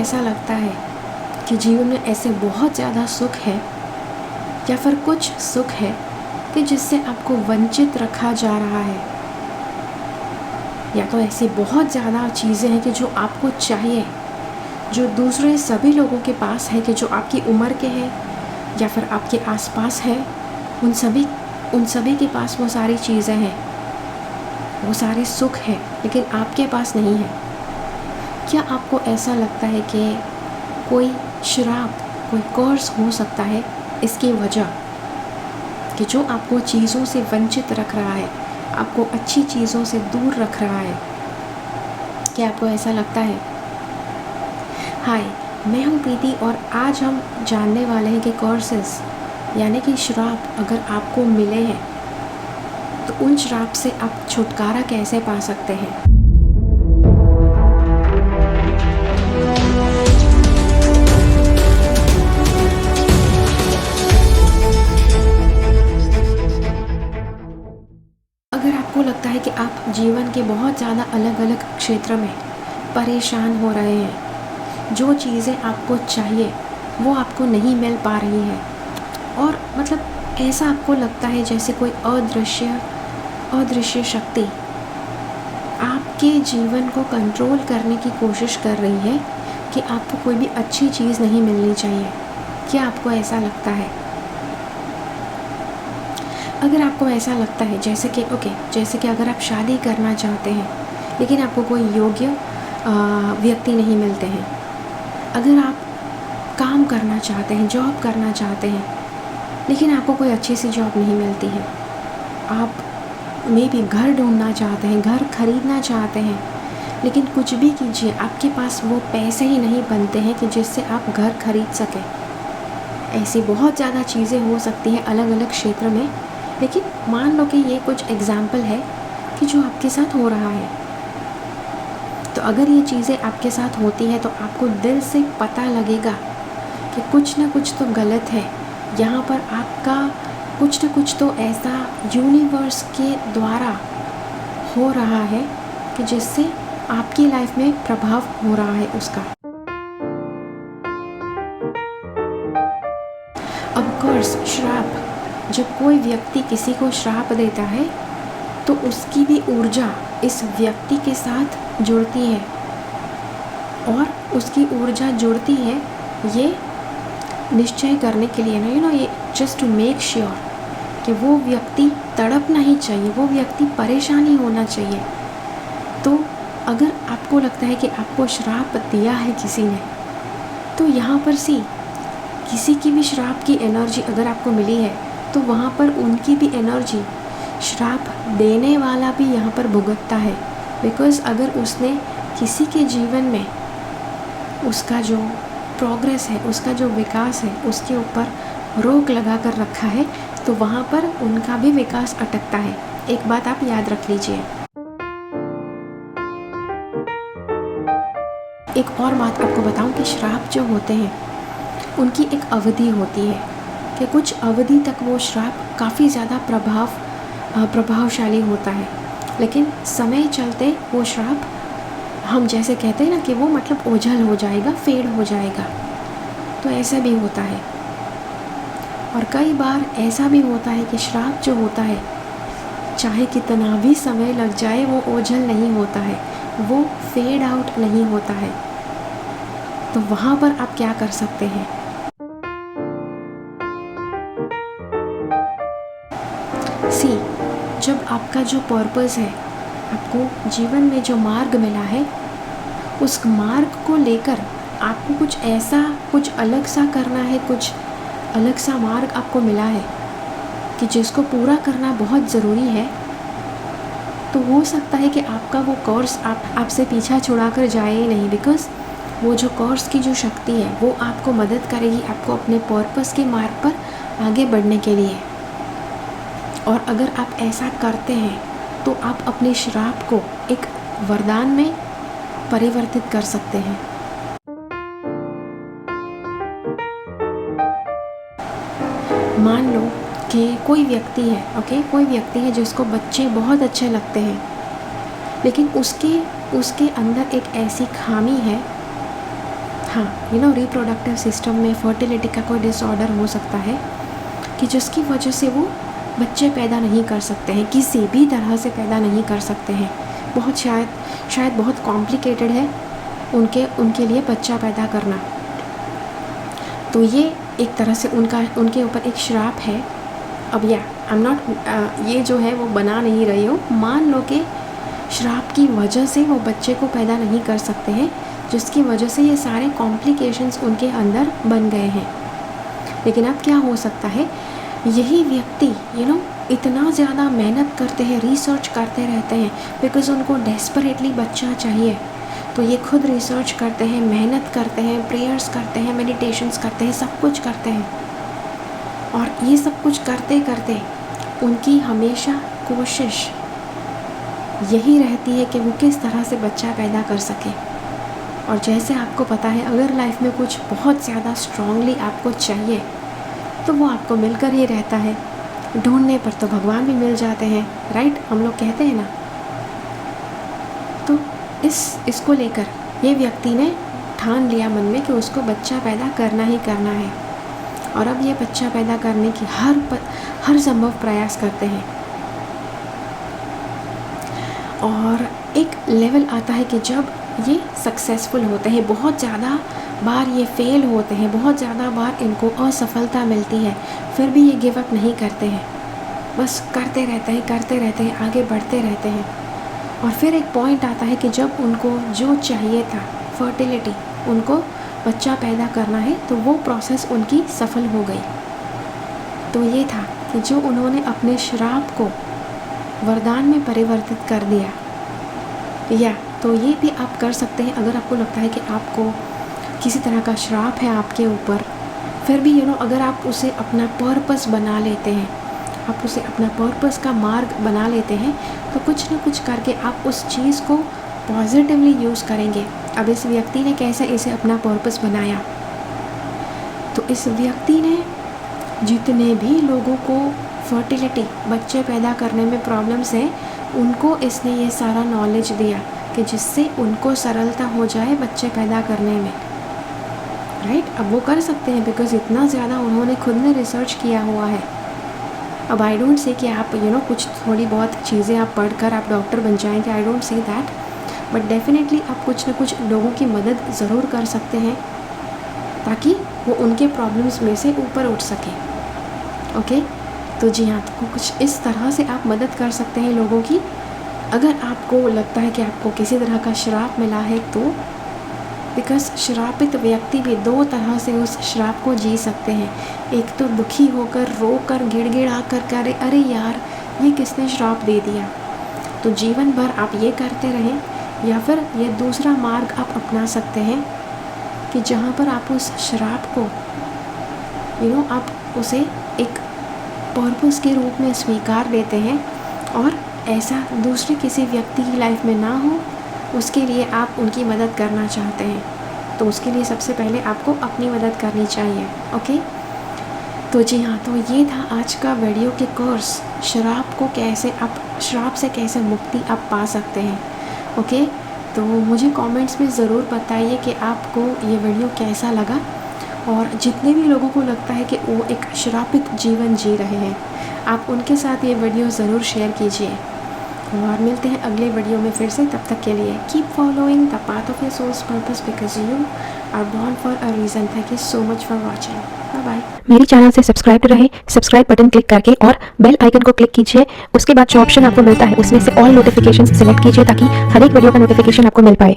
ऐसा लगता है कि जीवन में ऐसे बहुत ज़्यादा सुख है या फिर कुछ सुख है कि जिससे आपको वंचित रखा जा रहा है, या तो ऐसी बहुत ज़्यादा चीज़ें हैं कि जो आपको चाहिए, जो दूसरे सभी लोगों के पास है, कि जो आपकी उम्र के हैं या फिर आपके आसपास है, उन सभी के पास वो सारी चीज़ें हैं, वो सारे सुख है, लेकिन आपके पास नहीं है। क्या आपको ऐसा लगता है कि कोई श्राप, कोई कर्स हो सकता है इसकी वजह, कि जो आपको चीज़ों से वंचित रख रहा है, आपको अच्छी चीज़ों से दूर रख रहा है? क्या आपको ऐसा लगता है? हाय, मैं हूँ प्रीति और आज हम जानने वाले हैं कि कर्सेस यानी कि श्राप अगर आपको मिले हैं तो उन श्राप से आप छुटकारा कैसे पा सकते हैं। अगर आपको लगता है कि आप जीवन के बहुत ज़्यादा अलग अलग क्षेत्र में परेशान हो रहे हैं, जो चीज़ें आपको चाहिए वो आपको नहीं मिल पा रही है, और मतलब ऐसा आपको लगता है जैसे कोई अदृश्य शक्ति आपके जीवन को कंट्रोल करने की कोशिश कर रही है कि आपको कोई भी अच्छी चीज़ नहीं मिलनी चाहिए। क्या आपको ऐसा लगता है? अगर आपको ऐसा लगता है जैसे कि अगर आप शादी करना चाहते हैं लेकिन आपको कोई योग्य व्यक्ति नहीं मिलते हैं, अगर आप काम करना चाहते हैं, जॉब करना चाहते हैं, लेकिन आपको कोई अच्छी सी जॉब नहीं मिलती है, आप मे बी घर ढूंढना चाहते हैं, घर खरीदना चाहते हैं, लेकिन कुछ भी कीजिए आपके पास वो पैसे ही नहीं बनते हैं कि जिससे आप घर खरीद सकें। ऐसी बहुत ज़्यादा चीज़ें हो सकती हैं अलग अलग क्षेत्र में, लेकिन मान लो कि ये कुछ एग्जाम्पल है कि जो आपके साथ हो रहा है। तो अगर ये चीज़ें आपके साथ होती है तो आपको दिल से पता लगेगा कि कुछ ना कुछ तो गलत है यहाँ पर। आपका कुछ ना कुछ तो ऐसा यूनिवर्स के द्वारा हो रहा है कि जिससे आपकी लाइफ में प्रभाव हो रहा है उसका। अब कर्स, श्राप, जब कोई व्यक्ति किसी को श्राप देता है तो उसकी भी ऊर्जा इस व्यक्ति के साथ जुड़ती है, और उसकी ऊर्जा जुड़ती है ये निश्चय करने के लिए ना, ये जस्ट टू मेक श्योर कि वो व्यक्ति तड़पना ही चाहिए, वो व्यक्ति परेशानी होना चाहिए। तो अगर आपको लगता है कि आपको श्राप दिया है किसी ने, तो यहाँ पर किसी की भी श्राप की एनर्जी अगर आपको मिली है तो वहाँ पर उनकी भी एनर्जी श्राप देने वाला भी यहाँ पर भुगतता है। बिकॉज़ अगर उसने किसी के जीवन में उसका जो प्रोग्रेस है, उसका जो विकास है, उसके ऊपर रोक लगा कर रखा है, तो वहाँ पर उनका भी विकास अटकता है। एक बात आप याद रख लीजिए। एक और बात आपको बताऊं कि श्राप जो होते हैं उनकी एक अवधि होती है कि कुछ अवधि तक वो श्राप काफ़ी ज़्यादा प्रभावशाली होता है, लेकिन समय चलते वो श्राप, हम जैसे कहते हैं ना कि वो मतलब ओझल हो जाएगा, फेड हो जाएगा। तो ऐसा भी होता है। और कई बार ऐसा भी होता है कि श्राप जो होता है चाहे कितना भी समय लग जाए वो ओझल नहीं होता है, वो फेड आउट नहीं होता है। तो वहाँ पर आप क्या कर सकते हैं? जब आपका जो पर्पस है, आपको जीवन में जो मार्ग मिला है, उस मार्ग को लेकर आपको कुछ ऐसा, कुछ अलग सा करना है, कुछ अलग सा मार्ग आपको मिला है कि जिसको पूरा करना बहुत ज़रूरी है। तो हो सकता है कि आपका वो कोर्स आपसे पीछा छुड़ा कर जाए ही नहीं, बिकॉज़ वो जो कोर्स की जो शक्ति है वो आपको मदद करेगी आपको अपने पर्पस के मार्ग पर आगे बढ़ने के लिए। और अगर आप ऐसा करते हैं तो आप अपने श्राप को एक वरदान में परिवर्तित कर सकते हैं। मान लो कि कोई व्यक्ति है, कोई व्यक्ति है जिसको बच्चे बहुत अच्छे लगते हैं, लेकिन उसके अंदर एक ऐसी खामी है, हाँ, रिप्रोडक्टिव सिस्टम में फर्टिलिटी का कोई डिसऑर्डर हो सकता है कि जिसकी वजह से वो बच्चे पैदा नहीं कर सकते हैं, किसी भी तरह से पैदा नहीं कर सकते हैं। बहुत शायद बहुत कॉम्प्लिकेटेड है उनके लिए बच्चा पैदा करना। तो ये एक तरह से उनके ऊपर एक श्राप है। अब ये जो है वो बना नहीं रही हूँ, मान लो कि श्राप की वजह से वो बच्चे को पैदा नहीं कर सकते हैं, जिसकी वजह से ये सारे कॉम्प्लिकेशंस उनके अंदर बन गए हैं। लेकिन अब क्या हो सकता है, यही व्यक्ति इतना ज़्यादा मेहनत करते हैं, रिसर्च करते रहते हैं, बिकॉज़ उनको डेस्परेटली बच्चा चाहिए। तो ये खुद रिसर्च करते हैं, मेहनत करते हैं, प्रेयर्स करते हैं, मेडिटेशंस करते हैं, सब कुछ करते हैं। और ये सब कुछ करते करते उनकी हमेशा कोशिश यही रहती है कि वो किस तरह से बच्चा पैदा कर सके। और जैसे आपको पता है, अगर लाइफ में कुछ बहुत ज़्यादा स्ट्रांगली आपको चाहिए तो वो आपको मिलकर ही रहता है। ढूंढने पर तो भगवान भी मिल जाते हैं, राइट, हम लोग कहते हैं ना। तो इसको लेकर ये व्यक्ति ने ठान लिया मन में कि उसको बच्चा पैदा करना ही करना है। और अब ये बच्चा पैदा करने की हर संभव प्रयास करते हैं। और एक लेवल आता है कि जब ये सक्सेसफुल होते हैं, बहुत ज़्यादा बार ये फेल होते हैं, बहुत ज़्यादा बार इनको असफलता मिलती है, फिर भी ये गिव अप नहीं करते हैं, बस करते रहते हैं, आगे बढ़ते रहते हैं। और फिर एक पॉइंट आता है कि जब उनको जो चाहिए था, फर्टिलिटी, उनको बच्चा पैदा करना है, तो वो प्रोसेस उनकी सफल हो गई। तो ये था कि जो उन्होंने अपने श्राप को वरदान में परिवर्तित कर दिया। तो ये भी आप कर सकते हैं अगर आपको लगता है कि आपको किसी तरह का श्राप है आपके ऊपर, फिर भी अगर आप उसे अपना पर्पस बना लेते हैं, आप उसे अपना पर्पस का मार्ग बना लेते हैं, तो कुछ ना कुछ करके आप उस चीज़ को पॉजिटिवली यूज़ करेंगे। अब इस व्यक्ति ने कैसे इसे अपना पर्पस बनाया, तो इस व्यक्ति ने जितने भी लोगों को फर्टिलिटी, बच्चे पैदा करने में प्रॉब्लम्स हैं, उनको इसने ये सारा नॉलेज दिया कि जिससे उनको सरलता हो जाए बच्चे पैदा करने में, राइट। अब वो कर सकते हैं बिकॉज़ इतना ज़्यादा उन्होंने खुद ने रिसर्च किया हुआ है। अब आई डोंट से कि आप कुछ थोड़ी बहुत चीज़ें आप पढ़कर आप डॉक्टर बन जाएंगे, I don't say that, but definitely आप कुछ ना कुछ लोगों की मदद ज़रूर कर सकते हैं ताकि वो उनके प्रॉब्लम्स में से ऊपर उठ सके। ओके, तो जी हाँ, तो कुछ इस तरह से आप मदद कर सकते हैं लोगों की। अगर आपको लगता है कि आपको किसी तरह का श्राप मिला है तो, बिकॉज़ श्रापित व्यक्ति भी दो तरह से उस श्राप को जी सकते हैं। एक तो दुखी होकर, रोकर, गिड़गिड़ा कर अरे यार ये किसने श्राप दे दिया, तो जीवन भर आप ये करते रहें। या फिर ये दूसरा मार्ग आप अपना सकते हैं कि जहाँ पर आप उस श्राप को आप उसे एक पर्पस के रूप में स्वीकार देते हैं और ऐसा दूसरे किसी व्यक्ति की लाइफ में ना हो, उसके लिए आप उनकी मदद करना चाहते हैं, तो उसके लिए सबसे पहले आपको अपनी मदद करनी चाहिए। ओके, तो जी हाँ, तो ये था आज का वीडियो के कोर्स, श्राप से कैसे मुक्ति आप पा सकते हैं। ओके, तो मुझे कमेंट्स में ज़रूर बताइए कि आपको ये वीडियो कैसा लगा, और जितने भी लोगों को लगता है कि वो एक श्रापित जीवन जी रहे हैं, आप उनके साथ ये वीडियो ज़रूर शेयर कीजिए। और मिलते हैं अगले वीडियो में फिर से, तब तक के लिए keep following the path of your soul's purpose because you are born for a reason. Thank you so much for watching, bye bye. मेरे चैनल से सब्सक्राइब रहे, सब्सक्राइब बटन क्लिक करके और बेल आइकन को क्लिक कीजिए। उसके बाद जो ऑप्शन आपको मिलता है उसमें से ऑल नोटिफिकेशन सिलेक्ट कीजिए ताकि हर एक वीडियो का नोटिफिकेशन आपको मिल पाए।